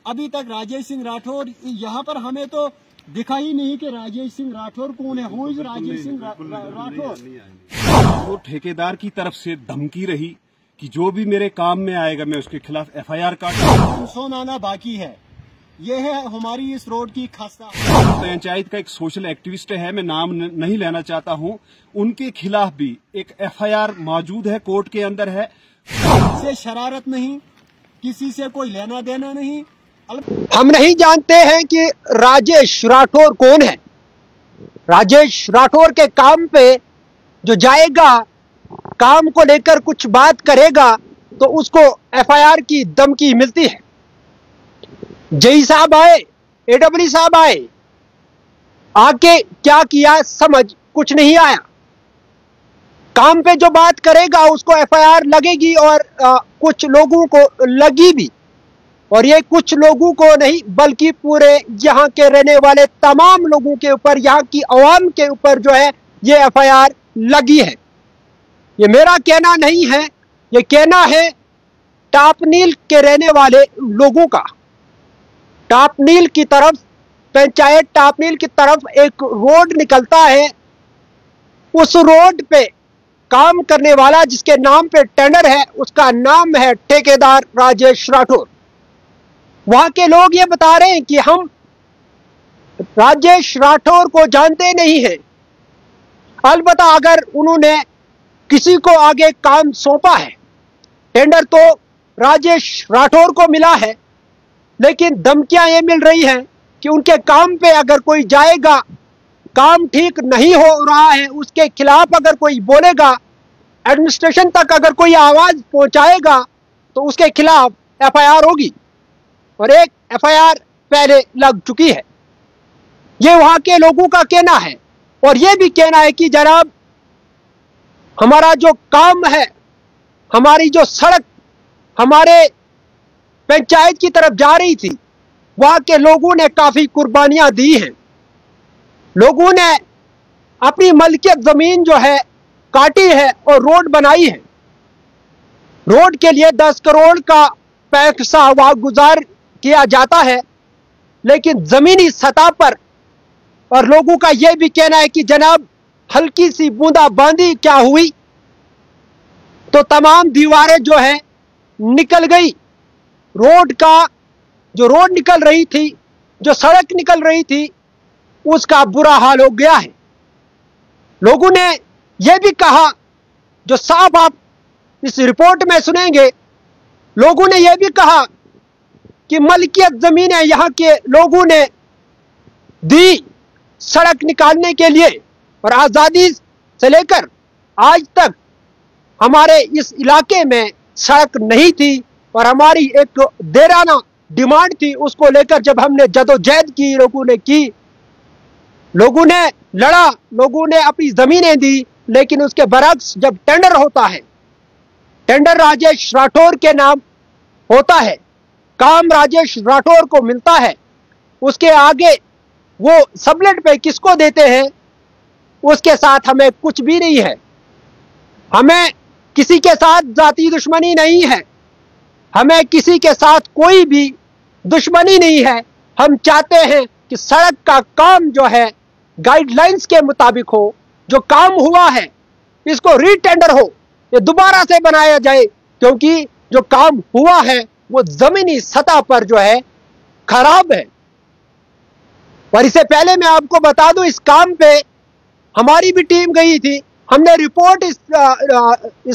अभी तक राजेश सिंह राठौर यहाँ पर हमें तो दिखा ही नहीं कि राजेश सिंह राठौर कौन है। Who is Rajesh Singh Rathore? वो ठेकेदार की तरफ से धमकी रही कि जो भी मेरे काम में आएगा मैं उसके खिलाफ FIR काटूंगा। सोनाना बाकी है। ये है हमारी इस रोड की खासा। पंचायत का एक सोशल एक्टिविस्ट है, मैं नाम नहीं लेना चाहता हूँ, उनके खिलाफ भी एक FIR मौजूद है, कोर्ट के अंदर है। से शरारत नहीं, किसी से कोई लेना देना नहीं। हम नहीं जानते हैं कि राजेश राठौर कौन है। राजेश राठौर के काम पे जो जाएगा, काम को लेकर कुछ बात करेगा तो उसको FIR की धमकी मिलती है। जेई साहब आए, AEE साहब आए, आके क्या किया समझ कुछ नहीं आया। काम पे जो बात करेगा उसको FIR लगेगी और कुछ लोगों को लगी भी, और ये कुछ लोगों को नहीं बल्कि पूरे यहाँ के रहने वाले तमाम लोगों के ऊपर, यहाँ की आवाम के ऊपर जो है ये FIR लगी है। ये मेरा कहना नहीं है, ये कहना है टापनील के रहने वाले लोगों का। टापनील की तरफ, पंचायत टापनील की तरफ एक रोड निकलता है, उस रोड पे काम करने वाला जिसके नाम पे टेंडर है उसका नाम है ठेकेदार राजेश राठौर। वहां के लोग ये बता रहे हैं कि हम राजेश राठौर को जानते नहीं हैं। अलबत्ता अगर उन्होंने किसी को आगे काम सौंपा है, टेंडर तो राजेश राठौर को मिला है, लेकिन धमकियां ये मिल रही हैं कि उनके काम पे अगर कोई जाएगा, काम ठीक नहीं हो रहा है, उसके खिलाफ अगर कोई बोलेगा, एडमिनिस्ट्रेशन तक अगर कोई आवाज पहुंचाएगा तो उसके खिलाफ FIR होगी, और एक FIR पहले लग चुकी है। ये वहां के लोगों का कहना है। और ये भी कहना है कि जनाब हमारा जो काम है, हमारी जो सड़क हमारे पंचायत की तरफ जा रही थी, वहां के लोगों ने काफी कुर्बानियां दी हैं। लोगों ने अपनी मलकियत जमीन जो है काटी है और रोड बनाई है। रोड के लिए 10 करोड़ का पैसा वागुजार किया जाता है, लेकिन जमीनी सतह पर, और लोगों का यह भी कहना है कि जनाब हल्की सी बूंदाबांदी क्या हुई तो तमाम दीवारें जो है निकल गई। रोड का जो रोड निकल रही थी, जो सड़क निकल रही थी, उसका बुरा हाल हो गया है। लोगों ने यह भी कहा, जो साफ आप इस रिपोर्ट में सुनेंगे, लोगों ने यह भी कहा कि मलकियत जमीनें यहां के लोगों ने दी सड़क निकालने के लिए, और आजादी से लेकर आज तक हमारे इस इलाके में सड़क नहीं थी, और हमारी एक देराना डिमांड थी, उसको लेकर जब हमने जदोजहद की, लोगों ने की, लोगों ने लड़ा, लोगों ने अपनी जमीनें दी, लेकिन उसके बरक्स जब टेंडर होता है, टेंडर राजेश राठौर के नाम होता है, काम राजेश राठौर को मिलता है, उसके आगे वो सबलेट पे किसको देते हैं, उसके साथ हमें कुछ भी नहीं है। हमें किसी के साथ जाती दुश्मनी नहीं है, हमें किसी के साथ कोई भी दुश्मनी नहीं है। हम चाहते हैं कि सड़क का काम जो है गाइडलाइंस के मुताबिक हो, जो काम हुआ है इसको रीटेंडर हो, ये दोबारा से बनाया जाए, क्योंकि जो काम हुआ है वो जमीनी सतह पर जो है खराब है। और इससे पहले मैं आपको बता दूं, इस काम पे हमारी भी टीम गई थी, हमने रिपोर्ट इस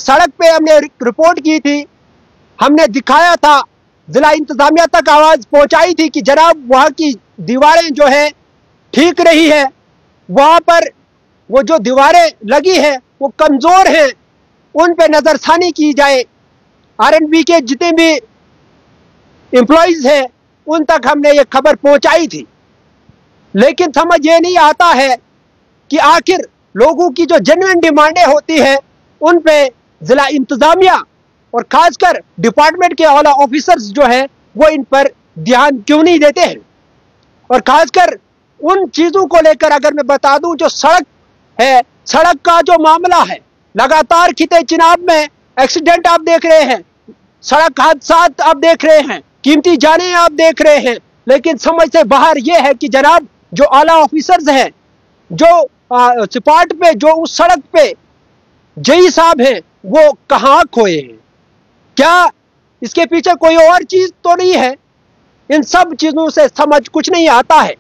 सड़क पे हमने रिपोर्ट की थी, हमने दिखाया था, जिला इंतजामिया तक आवाज पहुंचाई थी कि जनाब वहां की दीवारें जो है ठीक रही है, वहां पर वो जो दीवारें लगी है वो कमजोर हैं, उन पे नजरसानी की जाए। RNB के जितने भी एम्प्लॉइज हैं उन तक हमने ये खबर पहुंचाई थी, लेकिन समझ ये नहीं आता है कि आखिर लोगों की जो जेन्युइन डिमांडें होती हैं उन पे जिला इंतजामिया और खासकर डिपार्टमेंट के आला ऑफिसर्स जो है वो इन पर ध्यान क्यों नहीं देते हैं। और खासकर उन चीजों को लेकर अगर मैं बता दूं, जो सड़क है, सड़क का जो मामला है, लगातार खिते चिनाब में एक्सीडेंट आप देख रहे हैं, सड़क हादसा आप देख रहे हैं कीमती जाने आप देख रहे हैं, लेकिन समझ से बाहर यह है कि जनाब जो आला ऑफिसर्स हैं, जो स्पॉट पे, जो उस सड़क पे जई साहब हैं, वो कहां खोए हैं? क्या इसके पीछे कोई और चीज तो नहीं है? इन सब चीजों से समझ कुछ नहीं आता है।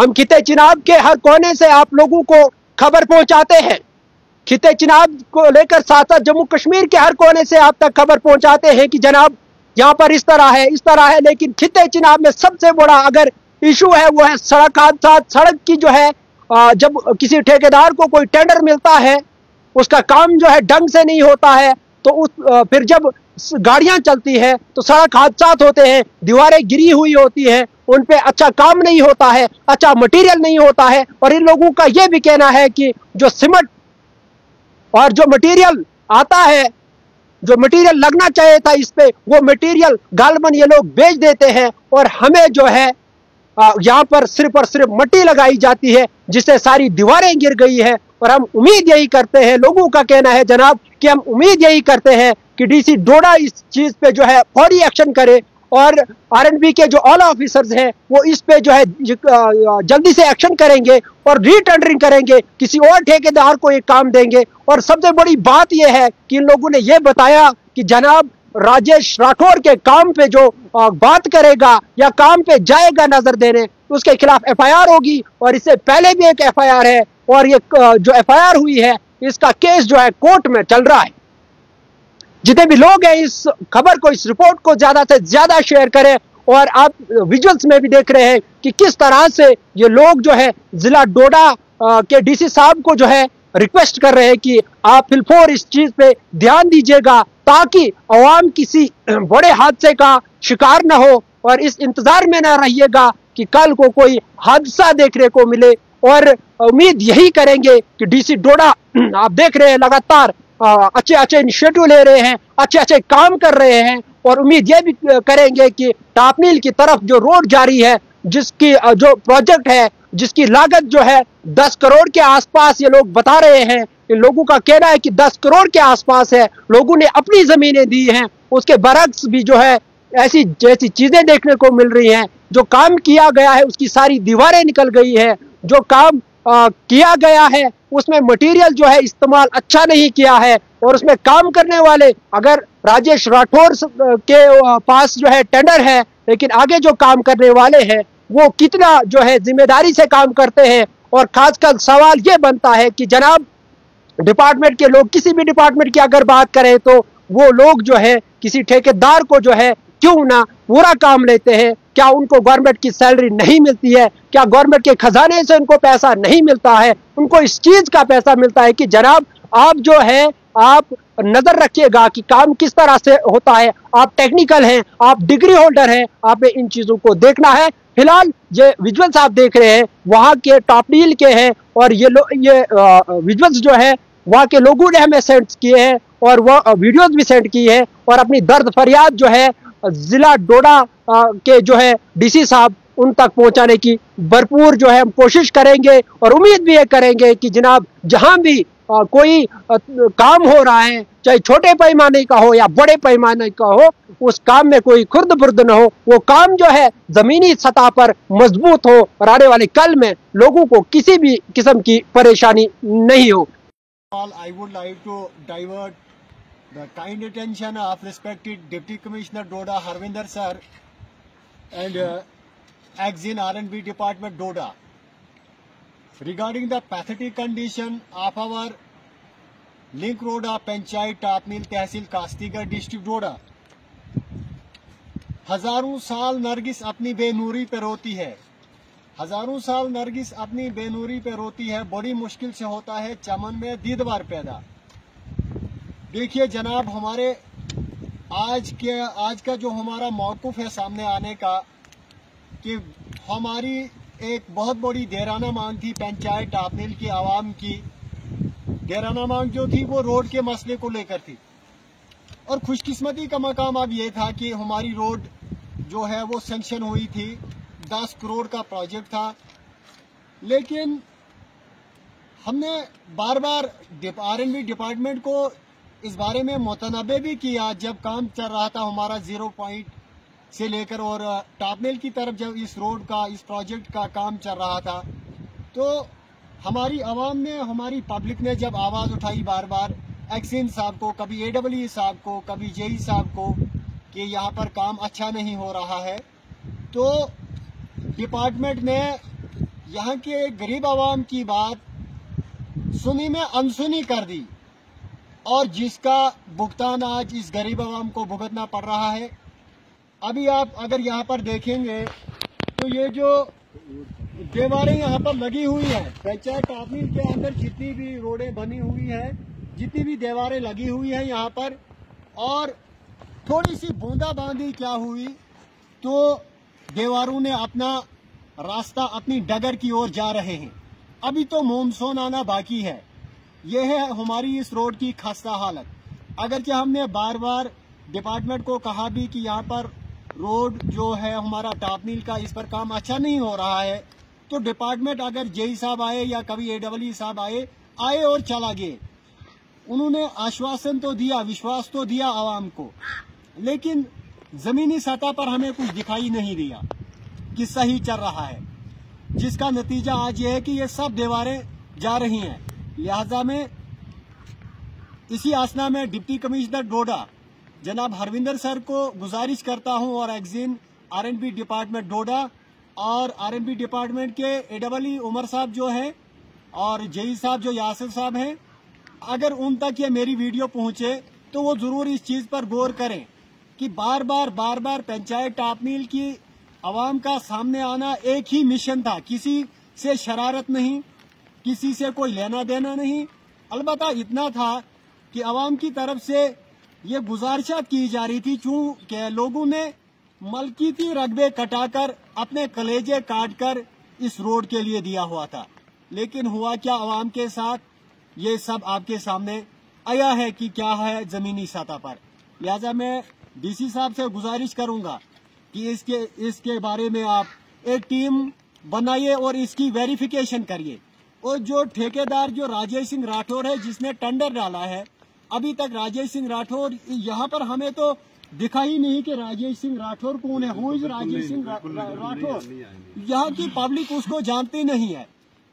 हम खिते चिनाब के हर कोने से आप लोगों को खबर पहुंचाते हैं, खिते चिनाब को लेकर साथ साथ जम्मू कश्मीर के हर कोने से आप तक खबर पहुंचाते हैं कि जनाब यहाँ पर इस तरह है, इस तरह है। लेकिन खिते चिनाब में सबसे बड़ा अगर इशू है वो है सड़क हादसा। सड़क की जो है जब किसी ठेकेदार को कोई टेंडर मिलता है, उसका काम जो है ढंग से नहीं होता है, तो फिर जब गाड़ियां चलती है तो सड़क हादसा होते हैं, दीवारें गिरी हुई होती हैं, उन पे अच्छा काम नहीं होता है, अच्छा मटेरियल नहीं होता है। और इन लोगों का यह भी कहना है कि जो सीमेंट और जो मटेरियल आता है, जो मटेरियल लगना चाहिए था इस पे, वो मटेरियल गालबन ये लोग बेच देते हैं और हमें जो है यहाँ पर सिर्फ और सिर्फ मट्टी लगाई जाती है, जिससे सारी दीवारें गिर गई है। और हम उम्मीद यही करते हैं, लोगों का कहना है जनाब कि हम उम्मीद यही करते हैं कि डीसी डोडा इस चीज पे जो है फौरी एक्शन करे और आरएनबी के जो ऑल ऑफिसर्स हैं वो इस पे जो है जल्दी से एक्शन करेंगे और रीटेंडरिंग करेंगे, किसी और ठेकेदार को ये काम देंगे। और सबसे बड़ी बात यह है कि इन लोगों ने ये बताया कि जनाब राजेश राठौर के काम पे जो बात करेगा या काम पे जाएगा नजर देने, उसके खिलाफ एफआईआर होगी। और इससे पहले भी एक एफआईआर है और ये जो एफआईआर हुई है इसका केस जो है कोर्ट में चल रहा है। जितने भी लोग हैं इस खबर को, इस रिपोर्ट को ज्यादा से ज्यादा शेयर करें। और आप विजुअल्स में भी देख रहे हैं कि किस तरह से ये लोग जो है जिला डोडा के डीसी साहब को जो है रिक्वेस्ट कर रहे हैं कि आप फिलफोर इस चीज पे ध्यान दीजिएगा, ताकि अवाम किसी बड़े हादसे का शिकार न हो। और इस इंतजार में न रहिएगा कि कल को कोई हादसा देखने को मिले। और उम्मीद यही करेंगे कि डीसी डोडा, आप देख रहे हैं लगातार अच्छे अच्छे इनिशिएटिव ले रहे हैं, अच्छे अच्छे काम कर रहे हैं। और उम्मीद ये भी करेंगे कि टापनील की तरफ जो रोड जारी है, जिसकी जो प्रोजेक्ट है, जिसकी लागत जो है 10 करोड़ के आसपास ये लोग बता रहे हैं, इन लोगों का कहना है कि 10 करोड़ के आसपास है, लोगों ने अपनी जमीनें दी हैं, उसके बरक्स भी जो है ऐसी जैसी चीजें देखने को मिल रही हैं। जो काम किया गया है उसकी सारी दीवारें निकल गई है, जो काम किया गया है उसमें मटेरियल जो है इस्तेमाल अच्छा नहीं किया है। और उसमें काम करने वाले, अगर राजेश राठौर के पास जो है टेंडर है, लेकिन आगे जो काम करने वाले हैं वो कितना जो है जिम्मेदारी से काम करते हैं। और खासकर सवाल ये बनता है कि जनाब डिपार्टमेंट के लोग, किसी भी डिपार्टमेंट की अगर बात करें तो वो लोग जो है किसी ठेकेदार को जो है क्यों ना पूरा काम लेते हैं? क्या उनको गवर्नमेंट की सैलरी नहीं मिलती है? क्या गवर्नमेंट के खजाने से उनको पैसा नहीं मिलता है? उनको इस चीज का पैसा मिलता है कि जनाब आप जो है आप नजर रखिएगा कि काम किस तरह से होता है। आप टेक्निकल हैं, आप डिग्री होल्डर हैं, आपने इन चीजों को देखना है। फिलहाल ये विजुअल्स आप देख रहे हैं वहां के टापनील के हैं और ये विजुअल्स जो है वहां के लोगों ने हमें सेंड किए हैं और वो वीडियोस भी सेंड की है। और अपनी दर्द फरियाद जो है जिला डोडा के जो है डीसी साहब उन तक पहुंचाने की भरपूर जो है हम कोशिश करेंगे। और उम्मीद भी ये करेंगे कि जनाब जहां भी कोई काम हो रहा है, चाहे छोटे पैमाने का हो या बड़े पैमाने का हो, उस काम में कोई खुर्द बुर्द न हो, वो काम जो है जमीनी सतह पर मजबूत हो और आने वाले कल में लोगों को किसी भी किस्म की परेशानी नहीं हो। I would like to divert the kind attention of respected Deputy Commissioner Doda Harvinder sir and ex-in R&B Department Doda regarding the pathetic condition of our link road of Panchayat Tapnil Tehsil Kastigar District Doda। हजारों साल नरगिस अपनी बेनूरी पे रोती है, हजारों साल नरगिस अपनी बेनूरी पे रोती है, बड़ी मुश्किल से होता है चमन में दीदवार पैदा। देखिए जनाब, हमारे आज का जो हमारा मौक़िफ़ है सामने आने का, कि हमारी एक बहुत बड़ी देराना मांग थी पंचायत टापनील की आवाम की। देराना मांग जो थी वो रोड के मसले को लेकर थी और खुशकिस्मती का मकाम अब ये था कि हमारी रोड जो है वो सैंक्शन हुई थी, 10 करोड़ का प्रोजेक्ट था। लेकिन हमने बार बार R&B डिपार्टमेंट को इस बारे में मुतनब्बे भी किया जब काम चल रहा था हमारा से लेकर और टापनेल की तरफ जब इस रोड का, इस प्रोजेक्ट का काम चल रहा था, तो हमारी आवाम ने, हमारी पब्लिक ने जब आवाज़ उठाई बार बार एक्सिन साहब को, कभी AEE साहब को, कभी JE साहब को, कि यहाँ पर काम अच्छा नहीं हो रहा है, तो डिपार्टमेंट ने यहाँ के गरीब आवाम की बात सुनी में अनसुनी कर दी और जिसका भुगतान आज इस गरीब आवाम को भुगतना पड़ रहा है। अभी आप अगर यहाँ पर देखेंगे तो ये जो दीवारें यहाँ पर लगी हुई है, पंचायत टापनेल के अंदर जितनी भी रोडें बनी हुई है, जितनी भी दीवारें लगी हुई है यहाँ पर, और थोड़ी सी बूंदाबांदी क्या हुई तो दीवारों ने अपना रास्ता, अपनी डगर की ओर जा रहे हैं। अभी तो मानसून आना बाकी है। यह है हमारी इस रोड की खस्ता हालत। अगरचे हमने बार बार डिपार्टमेंट को कहा भी कि यहाँ पर रोड जो है हमारा टापनेल का, इस पर काम अच्छा नहीं हो रहा है, तो डिपार्टमेंट अगर JE साहब आए या कभी AEE साहब आए और चला गए। उन्होंने आश्वासन तो दिया, विश्वास तो दिया आवाम को, लेकिन जमीनी सतह पर हमें कुछ दिखाई नहीं दिया कि सही चल रहा है, जिसका नतीजा आज ये है कि ये सब दीवारें जा रही हैं। लिहाजा में इसी आसना में डिप्टी कमिश्नर डोडा जनाब हरविंदर सर को गुजारिश करता हूं और एक्जिन R&B डिपार्टमेंट डोडा और R&B डिपार्टमेंट के AEE उमर साहब जो हैं और JE साहब जो यासिर साहब हैं, अगर उन तक ये मेरी वीडियो पहुंचे तो वो जरूर इस चीज पर गौर करें कि बार बार पंचायत टापनेल की आवाम का सामने आना एक ही मिशन था। किसी से शरारत नहीं, किसी से कोई लेना देना नहीं, अलबत्ता इतना था कि आवाम की तरफ से ये गुजारिशात की जा रही थी, चूंकि लोगों ने मलकीती रकबे कटाकर अपने कलेजे काटकर इस रोड के लिए दिया हुआ था। लेकिन हुआ क्या आवाम के साथ, ये सब आपके सामने आया है कि क्या है जमीनी सतह पर। लिहाजा मैं DC साहब से गुजारिश करूंगा कि इसके बारे में आप एक टीम बनाइए और इसकी वेरिफिकेशन करिए। और जो ठेकेदार जो राजेश सिंह राठौर है जिसने टेंडर डाला है, अभी तक राजेश सिंह राठौर यहाँ पर हमें तो दिखा ही नहीं कि राजेश सिंह राठौर कौन है, हु इज राजेश सिंह राठौर। यहाँ की पब्लिक उसको जानती नहीं है।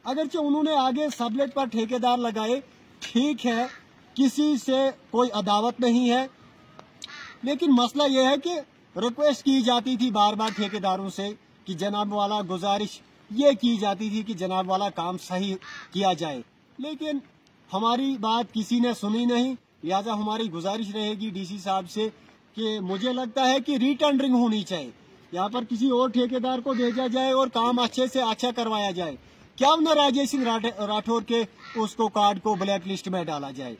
अगरचे उन्होंने आगे सबलेट पर ठेकेदार लगाए, ठीक है, किसी से कोई अदावत नहीं है, लेकिन मसला यह है कि रिक्वेस्ट की जाती थी बार बार ठेकेदारों से कि जनाब वाला, गुजारिश ये की जाती थी कि जनाब वाला काम सही किया जाए, लेकिन हमारी बात किसी ने सुनी नहीं। लिहाजा हमारी गुजारिश रहेगी DC साहब से कि मुझे लगता है कि रीटेंडरिंग होनी चाहिए, यहाँ पर किसी और ठेकेदार को भेजा जाए और काम अच्छे से अच्छा करवाया जाए। क्या न राजेश सिंह राठौर के उसको कार्ड को ब्लैक लिस्ट में डाला जाए।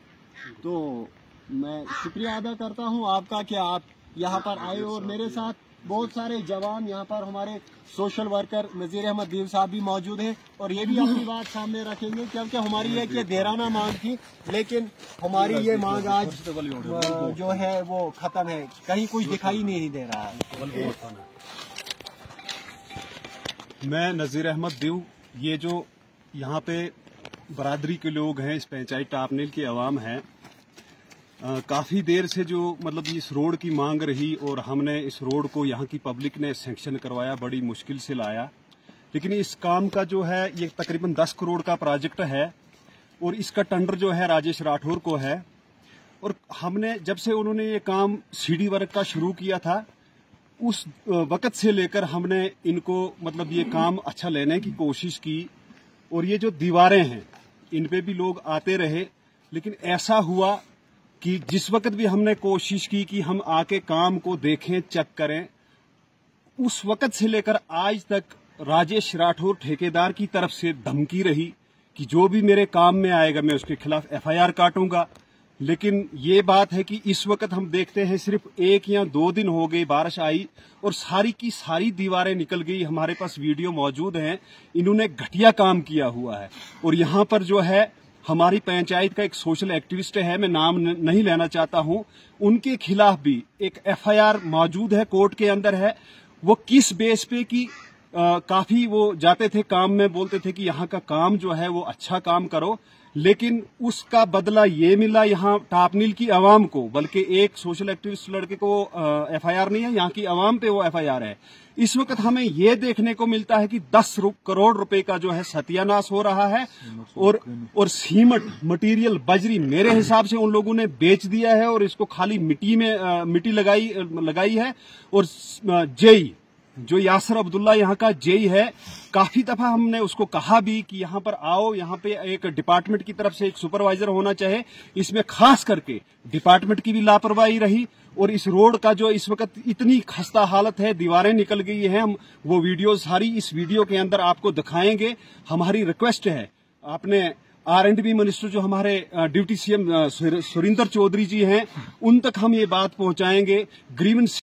तो मैं शुक्रिया अदा करता हूँ आपका कि आप यहाँ पर आए और मेरे साथ बहुत सारे जवान, यहाँ पर हमारे सोशल वर्कर नजीर अहमद दीव साहब भी मौजूद हैं और ये भी अपनी बात सामने रखेंगे, क्योंकि हमारी एक ये देराना मांग थी, लेकिन हमारी ये मांग आज जो है वो खत्म है, कहीं कुछ दिखाई नहीं दे रहा है। मैं नजीर अहमद दीव, ये जो यहाँ पे बरादरी के लोग हैं, इस पंचायत टापनेल की आवाम है, काफ़ी देर से जो मतलब इस रोड की मांग रही और हमने इस रोड को यहाँ की पब्लिक ने सैंक्शन करवाया, बड़ी मुश्किल से लाया। लेकिन इस काम का जो है ये तकरीबन 10 करोड़ का प्रोजेक्ट है और इसका टेंडर जो है राजेश राठौर को है। और हमने जब से उन्होंने ये काम सीढ़ी वर्क का शुरू किया था, उस वक़्त से लेकर हमने इनको मतलब ये काम अच्छा लेने की कोशिश की। और ये जो दीवारें हैं इन पे भी लोग आते रहे, लेकिन ऐसा हुआ कि जिस वक्त भी हमने कोशिश की कि हम आके काम को देखें, चेक करें, उस वक्त से लेकर आज तक राजेश राठौर ठेकेदार की तरफ से धमकी रही कि जो भी मेरे काम में आएगा मैं उसके खिलाफ FIR काटूंगा। लेकिन ये बात है कि इस वक्त हम देखते हैं सिर्फ 1 या 2 दिन हो गए, बारिश आई और सारी की सारी दीवारें निकल गई। हमारे पास वीडियो मौजूद हैं, इन्होंने घटिया काम किया हुआ है। और यहाँ पर जो है हमारी पंचायत का एक सोशल एक्टिविस्ट है, मैं नाम नहीं लेना चाहता हूं, उनके खिलाफ भी एक FIR मौजूद है, कोर्ट के अंदर है। वो किस बेस पे कि काफी वो जाते थे काम में, बोलते थे कि यहाँ का काम जो है वो अच्छा काम करो, लेकिन उसका बदला ये मिला यहाँ टापनील की आवाम को, बल्कि एक सोशल एक्टिविस्ट लड़के को एफआईआर नहीं है, यहाँ की आवाम पे वो एफआईआर है। इस वक्त हमें ये देखने को मिलता है कि 10 करोड़ रुपए का जो है सत्यानाश हो रहा है, और सीमेंट मटेरियल बजरी मेरे हिसाब से उन लोगों ने बेच दिया है और इसको खाली मिट्टी लगाई है। और जेई जो यासर अब्दुल्ला यहाँ का जेई है, काफी दफा हमने उसको कहा भी कि यहाँ पर आओ, यहाँ पे एक डिपार्टमेंट की तरफ से एक सुपरवाइजर होना चाहिए। इसमें खास करके डिपार्टमेंट की भी लापरवाही रही, और इस रोड का जो इस वक्त इतनी खस्ता हालत है, दीवारें निकल गई हैं, हम वो वीडियो सारी इस वीडियो के अंदर आपको दिखाएंगे। हमारी रिक्वेस्ट है, आपने R&B मिनिस्टर जो हमारे डिप्टी सीएम सुरेंद्र चौधरी जी हैं, उन तक हम ये बात पहुंचाएंगे। ग्रीवेंस